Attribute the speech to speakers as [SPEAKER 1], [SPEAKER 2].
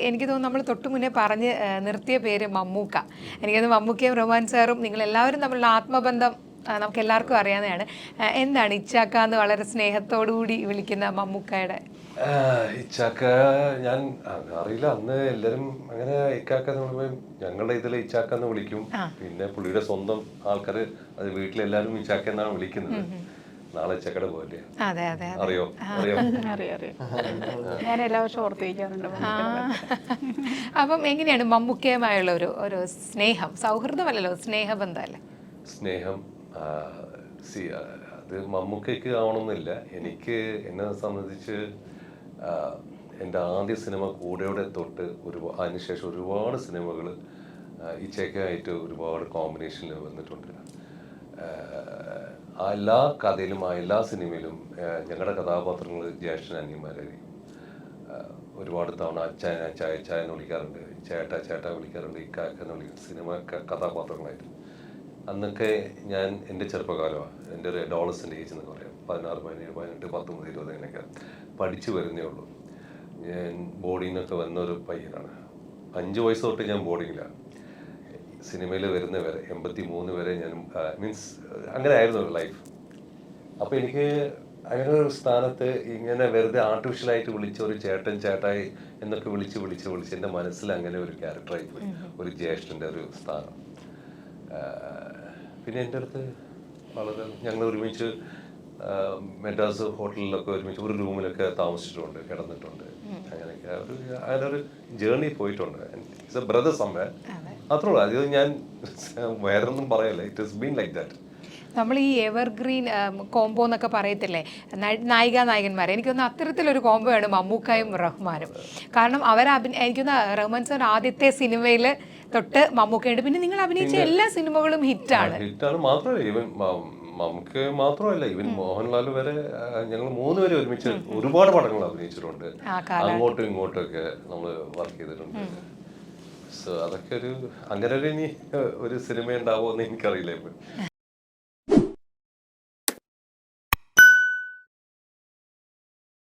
[SPEAKER 1] എനിക്ക് തോന്നുന്നു നമ്മൾ തൊട്ടു മുന്നേ പറഞ്ഞ് നിർത്തിയ പേര് മമ്മൂക്ക. എനിക്കത് മമ്മൂക്കയും റഹ്മാൻ സാറും നിങ്ങളെല്ലാവരും തമ്മിലുള്ള ആത്മബന്ധം നമുക്ക് എല്ലാവർക്കും അറിയാവുന്നതാണ്. എന്താണ് ഇച്ചാക്ക എന്ന് വളരെ സ്നേഹത്തോടുകൂടി വിളിക്കുന്ന മമ്മൂക്കയുടെ?
[SPEAKER 2] ഇച്ചാക്ക ഞാൻ അറിയില്ല, അന്ന് എല്ലാരും അങ്ങനെ ഇക്കാക്ക എന്ന് പറയുമ്പോൾ ഞങ്ങളുടെ ഇതിൽ ഇച്ചാക്ക എന്ന് വിളിക്കും. പിന്നെ പുള്ളിയുടെ സ്വന്തം ആൾക്കാർ അത് വീട്ടിലെല്ലാരും ഇച്ചാക്ക എന്നാണ് വിളിക്കുന്നത്. നാളെ ഇച്ചാക്കയുടെ പോലെ അറിയോ?
[SPEAKER 3] ഞാൻ എല്ലാ വർഷവും ഓർത്തിരിക്കാറുണ്ട്.
[SPEAKER 1] അപ്പം എങ്ങനെയാണ് മമ്മൂക്കയുമായുള്ള ഒരു സ്നേഹം? സൗഹൃദമല്ലല്ലോ, സ്നേഹബന്ധമല്ലേ?
[SPEAKER 2] സ്നേഹം അത് മമ്മൂക്കയ്ക്ക് ആവണമെന്നില്ല. എനിക്ക് എന്നെ സംബന്ധിച്ച് എൻ്റെ ആദ്യ സിനിമ കൂടെയോടെ തൊട്ട് അതിനുശേഷം ഒരുപാട് സിനിമകൾ ഇച്ചയ്ക്കായിട്ട് ഒരുപാട് കോമ്പിനേഷനിൽ വന്നിട്ടുണ്ട്. എല്ലാ കഥയിലും എല്ലാ സിനിമയിലും ഞങ്ങളുടെ കഥാപാത്രങ്ങൾ ജ്യേഷ്ഠൻ അനിയന്മാരായിരിക്കും. ഒരുപാട് തവണ അച്ചായൻ അച്ചായ എന്ന് വിളിക്കാറുണ്ട്, ചേട്ടാ വിളിക്കാറുണ്ട്, ഇക്കാക്ക എന്ന് വിളിക്കും സിനിമ കഥാപാത്രങ്ങളായിട്ട്. അന്നൊക്കെ ഞാൻ എൻ്റെ ചെറുപ്പകാലമാണ്, എൻ്റെ ഒരു അഡോളസൻ്റ് ഏജ് എന്ന് പറയാം, 16, 17, 18, 19, 20 അങ്ങനെയൊക്കെ പഠിച്ചു വരുന്നേ ഉള്ളൂ. ഞാൻ ബോർഡിൽ നിന്നൊക്കെ വന്നൊരു പയ്യനാണ്. 5 വയസ്സ് തൊട്ട് ഞാൻ ബോർഡിങ്ങിലാണ്. സിനിമയിൽ വരുന്ന വരെ 83 വരെ ഞാൻ മീൻസ് അങ്ങനെ ആയിരുന്നു ലൈഫ്. അപ്പോൾ എനിക്ക് അങ്ങനെ ഒരു സ്ഥാനത്ത് ഇങ്ങനെ വെറുതെ ആർട്ടിഫിഷ്യലായിട്ട് വിളിച്ച ഒരു ചേട്ടായി എന്നൊക്കെ വിളിച്ച് എൻ്റെ മനസ്സിൽ അങ്ങനെ ഒരു ക്യാരക്ടറായി പോയി, ഒരു ജ്യേഷ്ഠൻ്റെ ഒരു സ്ഥാനം. പിന്നെ എൻ്റെ അടുത്ത് വളരെ ഞങ്ങൾ ഒരുമിച്ച് മെഡ്രാസ് ഹോട്ടലിലൊക്കെ ഒരുമിച്ച് ഒരു റൂമിലൊക്കെ താമസിച്ചിട്ടുണ്ട്, കിടന്നിട്ടുണ്ട്. അങ്ങനെ ഒരു ജേർണി പോയിട്ടുണ്ട്. It's a brother somewhere. അത്രേ ഉള്ളൂ. അത് ഞാൻ വേറൊന്നും പറയല്ല. It has been like that.
[SPEAKER 1] നമ്മൾ ഈ എവർഗ്രീൻ കോംബോ എന്നൊക്കെ പറയത്തില്ലേ, നായികന്മാരെ, എനിക്കൊന്ന് അത്തരത്തിലൊരു കോംബോയാണ് മമ്മൂക്കയും റഹ്മാനും. കാരണം എനിക്കൊന്ന് റഹ്മാൻ സാർ ആദ്യത്തെ സിനിമയിൽ തൊട്ട് മമ്മൂക്കയുണ്ട്. പിന്നെ നിങ്ങൾ അഭിനയിച്ച എല്ലാ സിനിമകളും ഹിറ്റാണ്.
[SPEAKER 2] മാത്രമല്ല, ഈവൻ നമുക്ക് മാത്രമല്ല, ഈവൻ മോഹൻലാൽ വരെ ഞങ്ങൾ 3 പേര് ഒരുമിച്ച് ഒരുപാട് പടങ്ങൾ അഭിനയിച്ചിട്ടുണ്ട്. അങ്ങോട്ടും ഇങ്ങോട്ടും ഒക്കെ നമ്മൾ വർക്ക് ചെയ്തിട്ടുണ്ട്. സോ അതൊക്കെ അങ്ങനെ ഇനി ഒരു സിനിമ ഉണ്ടാവുമോ എന്ന് എനിക്കറിയില്ല ഇപ്പം.